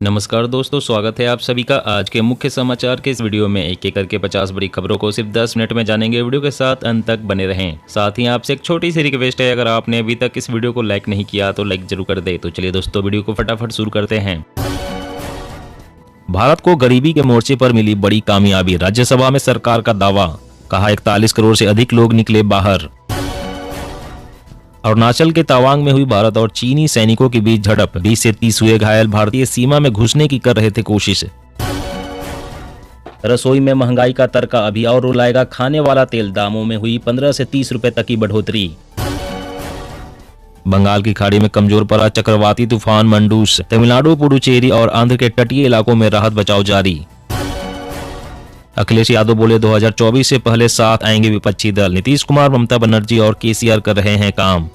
नमस्कार दोस्तों, स्वागत है आप सभी का आज के मुख्य समाचार के इस वीडियो में। एक एक करके 50 बड़ी खबरों को सिर्फ 10 मिनट में जानेंगे। वीडियो के साथ अंत तक बने रहें। साथ ही आपसे एक छोटी सी रिक्वेस्ट है, अगर आपने अभी तक इस वीडियो को लाइक नहीं किया तो लाइक जरूर कर दे। तो चलिए दोस्तों, वीडियो को फटाफट शुरू करते हैं। भारत को गरीबी के मोर्चे पर मिली बड़ी कामयाबी, राज्यसभा में सरकार का दावा। कहा 41 करोड़ से अधिक लोग निकले बाहर। अरुणाचल के तवांग में हुई भारत और चीनी सैनिकों के बीच झड़प, 20 से 30 हुए घायल। भारतीय सीमा में घुसने की कर रहे थे कोशिश। रसोई में महंगाई का तड़का अभी और रुलाएगा खाने वाला तेल, दामों में हुई 15 से 30 रुपए तक की बढ़ोतरी। बंगाल की खाड़ी में कमजोर पड़ा चक्रवाती तूफान मंडूस, तमिलनाडु, पुडुचेरी और आंध्र के तटीय इलाकों में राहत बचाव जारी। अखिलेश यादव बोले 2024 से पहले साथ आएंगे विपक्षी दल। नीतीश कुमार, ममता बनर्जी और केसीआर कर रहे हैं काम।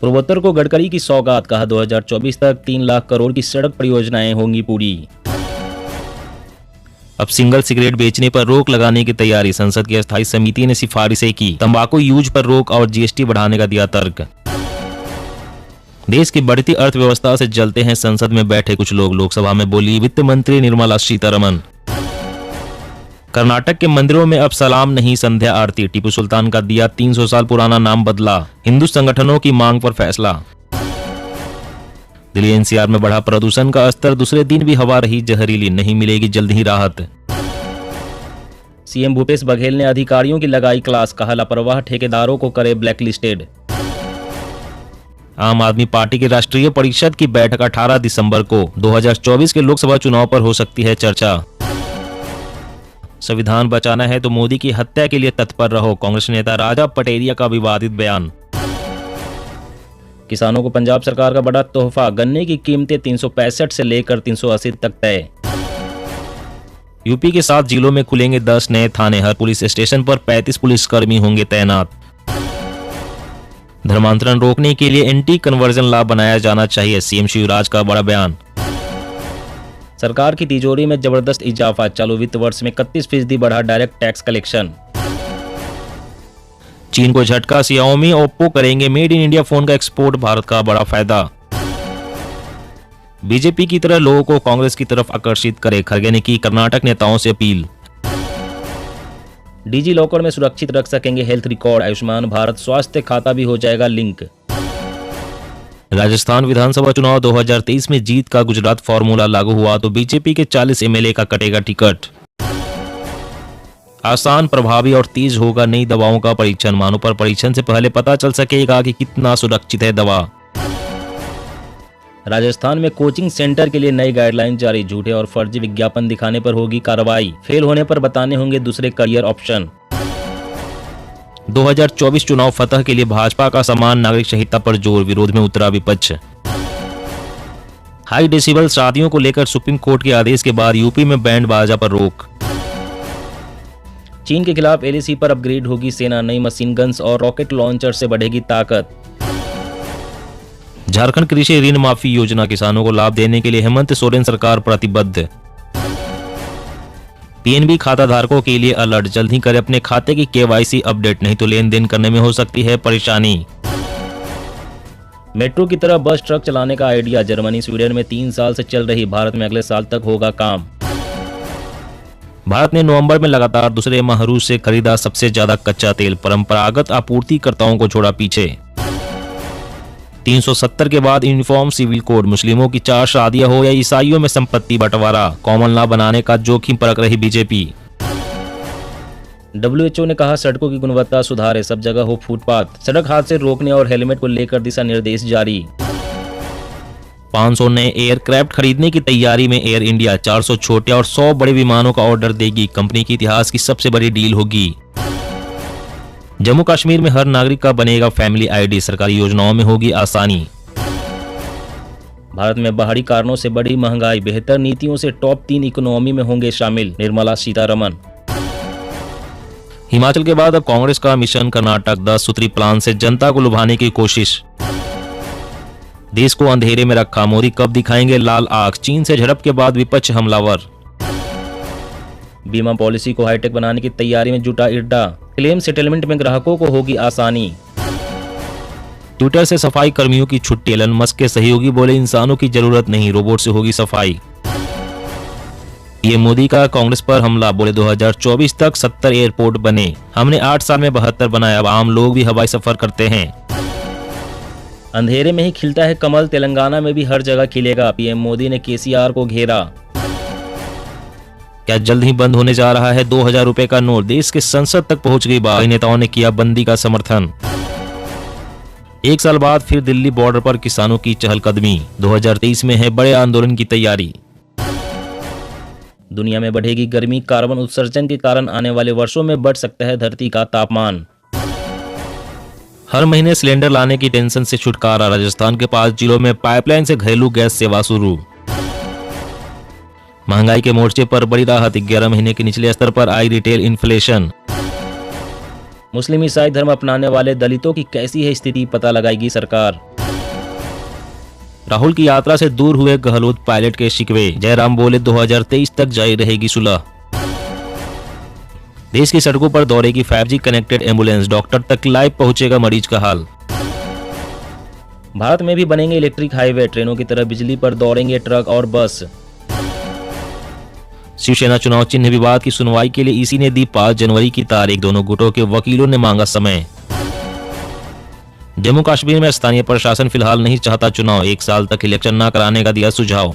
पूर्वोत्तर को गडकरी की सौगात, कहा 2024 तक 3 लाख करोड़ की सड़क परियोजनाएं होंगी पूरी। अब सिंगल सिगरेट बेचने पर रोक लगाने की तैयारी, संसद की अस्थायी समिति ने सिफारिशें की। तंबाकू यूज पर रोक और जीएसटी बढ़ाने का दिया तर्क। देश की बढ़ती अर्थव्यवस्था से जलते हैं संसद में बैठे कुछ लोग, लोकसभा में बोली वित्त मंत्री निर्मला सीतारमण। कर्नाटक के मंदिरों में अब सलाम नहीं संध्या आरती, टीपू सुल्तान का दिया 300 साल पुराना नाम बदला। हिंदू संगठनों की मांग पर फैसला। दिल्ली एनसीआर में बढ़ा प्रदूषण का स्तर, दूसरे दिन भी हवा रही जहरीली, नहीं मिलेगी जल्द ही राहत। सीएम भूपेश बघेल ने अधिकारियों की लगाई क्लास, कहा लापरवाह ठेकेदारों को करे ब्लैकलिस्टेड। आम आदमी पार्टी की राष्ट्रीय परिषद की बैठक 18 दिसंबर को, 2024 के लोकसभा चुनाव पर हो सकती है चर्चा। संविधान बचाना है तो मोदी की हत्या के लिए तत्पर रहो, कांग्रेस नेता राजा पटेरिया का विवादित बयान। किसानों को पंजाब सरकार का बड़ा तोहफा, गन्ने की कीमतें 365 से लेकर 380 तक तय। यूपी के 7 जिलों में खुलेंगे 10 नए थाने, हर पुलिस स्टेशन पर 35 पुलिसकर्मी होंगे तैनात। धर्मांतरण रोकने के लिए एंटी कन्वर्जन लॉ बनाया जाना चाहिए, सीएम शिवराज का बड़ा बयान। सरकार की तिजोरी में जबरदस्त इजाफा, चालू वित्त वर्ष में 31% बढ़ा डायरेक्ट टैक्स कलेक्शन। चीन को झटका, Xiaomi, Oppo करेंगे मेड इन इंडिया फोन का एक्सपोर्ट, भारत का बड़ा फायदा। बीजेपी की तरह लोगों को कांग्रेस की तरफ आकर्षित करे, खड़गे ने की कर्नाटक नेताओं से अपील। डिजी लॉकर में सुरक्षित रख सकेंगे हेल्थ रिकॉर्ड, आयुष्मान भारत स्वास्थ्य खाता भी हो जाएगा लिंक। राजस्थान विधानसभा चुनाव 2023 में जीत का गुजरात फॉर्मूला लागू हुआ तो बीजेपी के 40 एमएलए का कटेगा टिकट। आसान, प्रभावी और तेज होगा नई दवाओं का परीक्षण, मानव पर परीक्षण से पहले पता चल सकेगा कि कितना सुरक्षित है दवा। राजस्थान में कोचिंग सेंटर के लिए नई गाइडलाइन जारी, झूठे और फर्जी विज्ञापन दिखाने पर होगी कार्रवाई, फेल होने पर बताने होंगे दूसरे करियर ऑप्शन। 2024 चुनाव फतह के लिए भाजपा का समान नागरिक संहिता पर जोर, विरोध में उतरा विपक्ष। हाई डेसिबल शादियों को लेकर सुप्रीम कोर्ट के आदेश के बाद यूपी में बैंड बाजा पर रोक। चीन के खिलाफ एलएसी पर अपग्रेड होगी सेना, नई मशीन गन्स और रॉकेट लॉन्चर से बढ़ेगी ताकत। झारखंड कृषि ऋण माफी योजना, किसानों को लाभ देने के लिए हेमंत सोरेन सरकार प्रतिबद्ध। पीएनबी खाता धारकों के लिए अलर्ट, जल्द ही करें अपने खाते की केवाईसी अपडेट, नहीं तो लेन देन करने में हो सकती है परेशानी। मेट्रो की तरह बस ट्रक चलाने का आइडिया, जर्मनी स्वीडन में 3 साल से चल रही, भारत में अगले साल तक होगा काम। भारत ने नवंबर में लगातार दूसरे माह रूस से खरीदा सबसे ज्यादा कच्चा तेल, परंपरागत आपूर्तिकर्ताओं को छोड़ा पीछे। 370 के बाद यूनिफॉर्म सिविल कोड, मुस्लिमों की 4 शादियां हो या ईसाइयों में संपत्ति बंटवारा, कॉमन लॉ बनाने का जोखिम परख रही बीजेपी। WHO ने कहा सड़कों की गुणवत्ता सुधारे, सब जगह हो फुटपाथ, सड़क हादसे रोकने और हेलमेट को लेकर दिशा निर्देश जारी। 500 नए एयरक्राफ्ट खरीदने की तैयारी में एयर इंडिया, 400 छोटे और 100 बड़े विमानों का ऑर्डर देगी, कंपनी के इतिहास की सबसे बड़ी डील होगी। जम्मू कश्मीर में हर नागरिक का बनेगा फैमिली आईडी, सरकारी योजनाओं में होगी आसानी। भारत में बाहरी कारणों से बढ़ी महंगाई, बेहतर नीतियों से टॉप 3 इकोनॉमी में होंगे शामिल, निर्मला सीतारमण। हिमाचल के बाद अब कांग्रेस का मिशन कर्नाटक, 10 सूत्री प्लान से जनता को लुभाने की कोशिश। देश को अंधेरे में रखा, मोदी कब दिखाएंगे लाल आंख, चीन से झड़प के बाद विपक्ष हमलावर। बीमा पॉलिसी को हाईटेक बनाने की तैयारी में जुटा इर्डा, क्लेम सेटलमेंट में ग्राहकों को होगी आसानी। ट्विटर से सफाई कर्मियों की छुट्टी। एलन मस्क के सहयोगी बोले इंसानों की जरूरत नहीं, रोबोट से होगी सफाई। पीएम मोदी का कांग्रेस पर हमला, बोले 2024 तक 70 एयरपोर्ट बने, हमने 8 साल में 72 बनाए, अब आम लोग भी हवाई सफर करते हैं। अंधेरे में ही खिलता है कमल, तेलंगाना में भी हर जगह खिलेगा, पीएम मोदी ने केसीआर को घेरा। क्या जल्द ही बंद होने जा रहा है 2000 रुपए का नोट, देश के संसद तक पहुंच गई बात, कई नेताओं ने किया बंदी का समर्थन। 1 साल बाद फिर दिल्ली बॉर्डर पर किसानों की चहलकदमी, 2023 में है बड़े आंदोलन की तैयारी। दुनिया में बढ़ेगी गर्मी, कार्बन उत्सर्जन के कारण आने वाले वर्षों में बढ़ सकता है धरती का तापमान। हर महीने सिलेंडर लाने की टेंशन से छुटकारा, राजस्थान के 5 जिलों में पाइपलाइन से घरेलू गैस सेवा शुरू। महंगाई के मोर्चे पर बड़ी राहत, 11 महीने के निचले स्तर पर आई रिटेल इन्फ्लेशन। मुस्लिम ईसाई धर्म अपनाने वाले दलितों की कैसी है स्थिति, पता लगाएगी सरकार। राहुल की यात्रा से दूर हुए गहलोत, पायलट के शिकवे, जयराम बोले 2023 तक जारी रहेगी सुलह। देश की सड़कों पर दौड़ेगी 5G कनेक्टेड एम्बुलेंस, डॉक्टर तक लाइव पहुंचेगा मरीज का हाल। भारत में भी बनेंगे इलेक्ट्रिक हाईवे, ट्रेनों की तरह बिजली पर दौड़ेंगे ट्रक और बस। शिवसेना चुनाव चिन्ह विवाद की सुनवाई के लिए ईसी ने दी 5 जनवरी की तारीख, दोनों गुटों के वकीलों ने मांगा समय। जम्मू कश्मीर में स्थानीय प्रशासन फिलहाल नहीं चाहता चुनाव, 1 साल तक इलेक्शन न कराने का दिया सुझाव।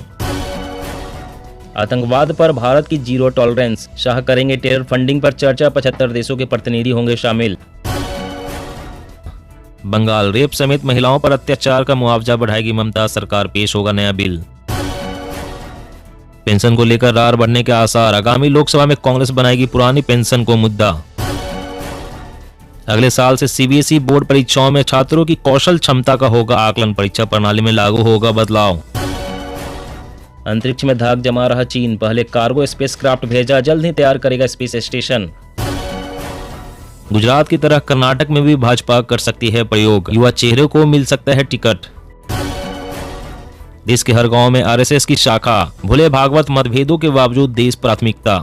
आतंकवाद पर भारत की जीरो टॉलरेंस, शाह करेंगे टेरर फंडिंग पर चर्चा, 75 देशों के प्रतिनिधि होंगे शामिल। बंगाल, रेप समेत महिलाओं पर अत्याचार का मुआवजा बढ़ाएगी ममता सरकार, पेश होगा नया बिल। पेंशन को लेकर रार बढ़ने के आसार, आगामी लोकसभा में कांग्रेस बनाएगी पुरानी पेंशन को मुद्दा। अगले साल से सीबीएसई बोर्ड परीक्षाओं में छात्रों की कौशल क्षमता का होगा आकलन, परीक्षा प्रणाली में लागू होगा बदलाव। अंतरिक्ष में धाक जमा रहा चीन, पहले कार्गो स्पेसक्राफ्ट भेजा, जल्द ही तैयार करेगा स्पेस स्टेशन। गुजरात की तरह कर्नाटक में भी भाजपा कर सकती है प्रयोग, युवा चेहरे को मिल सकता है टिकट। देश के हर गांव में आरएसएस की शाखा, भोले भागवत, मतभेदों के बावजूद देश प्राथमिकता।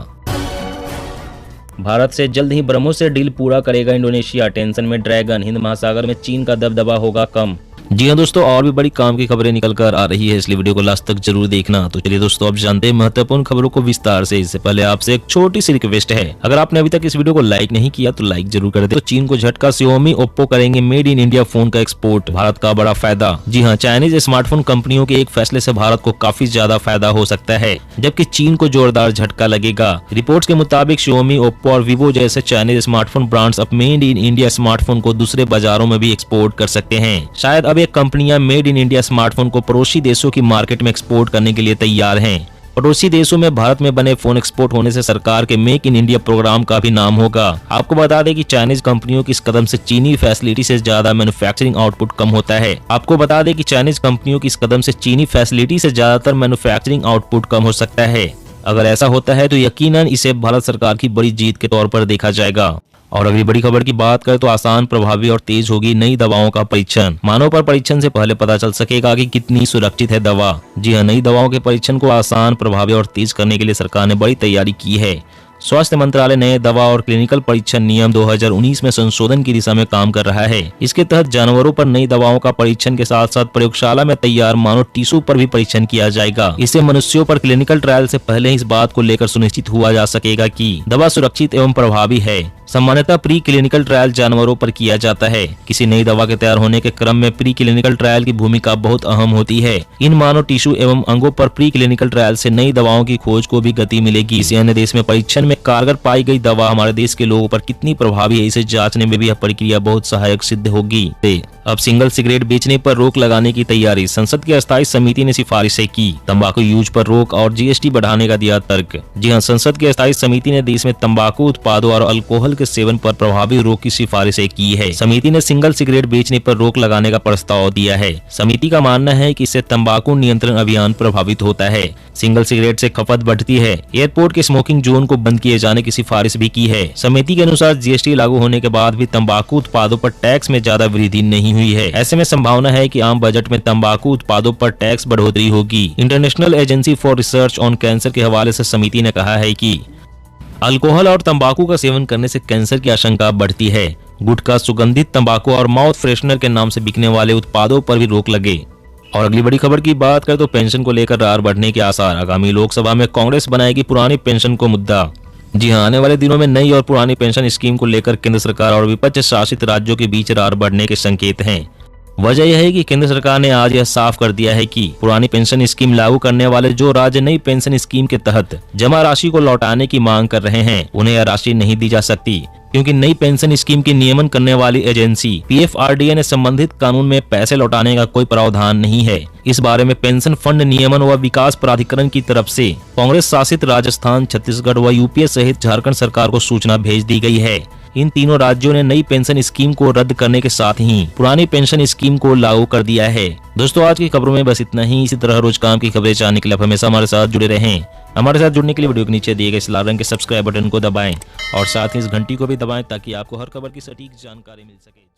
भारत से जल्द ही ब्रह्मोस से डील पूरा करेगा इंडोनेशिया, टेंशन में ड्रैगन, हिंद महासागर में चीन का दबदबा होगा कम। जी हाँ दोस्तों, और भी बड़ी काम की खबरें निकल कर आ रही है, इसलिए वीडियो को लास्ट तक जरूर देखना। तो चलिए दोस्तों, अब जानते हैं महत्वपूर्ण खबरों को विस्तार से। इससे पहले आपसे एक छोटी सी रिक्वेस्ट है, अगर आपने अभी तक इस वीडियो को लाइक नहीं किया तो लाइक जरूर कर दे। तो चीन को झटका, Xiaomi, Oppo करेंगे मेड इन इंडिया फोन का एक्सपोर्ट, भारत का बड़ा फायदा। जी हाँ, चाइनीज स्मार्टफोन कंपनियों के एक फैसले से भारत को काफी ज्यादा फायदा हो सकता है, जबकि चीन को जोरदार झटका लगेगा। रिपोर्ट्स के मुताबिक Xiaomi, Oppo और Vivo जैसे चाइनीज स्मार्टफोन ब्रांड्स अब मेड इन इंडिया स्मार्टफोन को दूसरे बाजारों में भी एक्सपोर्ट कर सकते हैं। शायद अब ये कंपनियां मेड इन इंडिया स्मार्टफोन को पड़ोसी देशों की मार्केट में एक्सपोर्ट करने के लिए तैयार हैं। पड़ोसी देशों में भारत में बने फोन एक्सपोर्ट होने से सरकार के मेक इन इंडिया प्रोग्राम का भी नाम होगा। आपको बता दें कि चाइनीज कंपनियों की इस कदम से चीनी फैसिलिटी से ज्यादा मैन्युफैक्चरिंग आउटपुट कम होता है। आपको बता दें कि चाइनीज कंपनियों की इस कदम से चीनी फैसिलिटी से ज्यादातर मैन्युफैक्चरिंग आउटपुट कम हो सकता है। अगर ऐसा होता है तो यकीनन इसे भारत सरकार की बड़ी जीत के तौर पर देखा जाएगा। और अगली बड़ी खबर की बात करें तो आसान, प्रभावी और तेज होगी नई दवाओं का परीक्षण। मानव पर परीक्षण से पहले पता चल सकेगा कि कितनी सुरक्षित है दवा। जी हाँ, नई दवाओं के परीक्षण को आसान, प्रभावी और तेज करने के लिए सरकार ने बड़ी तैयारी की है। स्वास्थ्य मंत्रालय नए दवा और क्लिनिकल परीक्षण नियम 2019 में संशोधन की दिशा में काम कर रहा है। इसके तहत जानवरों पर नई दवाओं का परीक्षण के साथ साथ प्रयोगशाला में तैयार मानव टिश्यू पर भी परीक्षण किया जाएगा। इससे मनुष्यों पर क्लिनिकल ट्रायल से पहले ही इस बात को लेकर सुनिश्चित हुआ जा सकेगा कि दवा सुरक्षित एवं प्रभावी है। सामान्यतः प्री क्लिनिकल ट्रायल जानवरों पर किया जाता है। किसी नई दवा के तैयार होने के क्रम में प्री क्लिनिकल ट्रायल की भूमिका बहुत अहम होती है। इन मानव टिश्यू एवं अंगों पर प्री क्लिनिकल ट्रायल से नई दवाओं की खोज को भी गति मिलेगी। किसी अन्य देश में परीक्षण में कारगर पाई गई दवा हमारे देश के लोगों पर कितनी प्रभावी है, इसे जांचने में भी यह प्रक्रिया बहुत सहायक सिद्ध होगी। अब सिंगल सिगरेट बेचने पर रोक लगाने की तैयारी, संसद की अस्थायी समिति ने सिफारिशें की। तंबाकू यूज पर रोक और जीएसटी बढ़ाने का दिया तर्क। जी हाँ, संसद की अस्थायी समिति ने देश में तंबाकू उत्पादों और अल्कोहल के सेवन पर प्रभावी रोक की सिफारिशें की है। समिति ने सिंगल सिगरेट बेचने पर रोक लगाने का प्रस्ताव दिया है। समिति का मानना है कि इससे तंबाकू नियंत्रण अभियान प्रभावित होता है। सिंगल सिगरेट से खपत बढ़ती है। एयरपोर्ट के स्मोकिंग जोन को बंद किए जाने की सिफारिश भी की है। समिति के अनुसार जीएसटी लागू होने के बाद भी तंबाकू उत्पादों पर टैक्स में ज्यादा वृद्धि नहीं हुई है। ऐसे में संभावना है कि आम बजट में तंबाकू उत्पादों पर टैक्स बढ़ोतरी होगी। International agency for research on cancer के हवाले से समिति ने कहा है कि अल्कोहल और तंबाकू का सेवन करने से कैंसर की आशंका बढ़ती है। गुटखा, सुगंधित तंबाकू और माउथ फ्रेशनर के नाम से बिकने वाले उत्पादों पर भी रोक लगे। और अगली बड़ी खबर की बात करें तो पेंशन को लेकर रार बढ़ने के आसार। आगामी लोकसभा में कांग्रेस बनाएगी पुरानी पेंशन को मुद्दा। जी हां, आने वाले दिनों में नई और पुरानी पेंशन स्कीम को लेकर केंद्र सरकार और विपक्ष शासित राज्यों के बीच रार बढ़ने के संकेत हैं। वजह यह है कि केंद्र सरकार ने आज यह साफ कर दिया है कि पुरानी पेंशन स्कीम लागू करने वाले जो राज्य नई पेंशन स्कीम के तहत जमा राशि को लौटाने की मांग कर रहे हैं, उन्हें यह राशि नहीं दी जा सकती, क्योंकि नई पेंशन स्कीम की नियमन करने वाली एजेंसी PFRDA ने संबंधित कानून में पैसे लौटाने का कोई प्रावधान नहीं है। इस बारे में पेंशन फंड नियमन व विकास प्राधिकरण की तरफ से कांग्रेस शासित राजस्थान, छत्तीसगढ़ व यूपी सहित झारखंड सरकार को सूचना भेज दी गई है। इन तीनों राज्यों ने नई पेंशन स्कीम को रद्द करने के साथ ही पुरानी पेंशन स्कीम को लागू कर दिया है। दोस्तों, आज की खबरों में बस इतना ही। इसी तरह रोज काम की खबरें जानने के लिए आप हमेशा हमारे साथ जुड़े रहें। हमारे साथ जुड़ने के लिए वीडियो के नीचे दिए गए इस लाल रंग के सब्सक्राइब बटन को दबाएं और साथ ही इस घंटी को भी दबाएं ताकि आपको हर खबर की सटीक जानकारी मिल सके।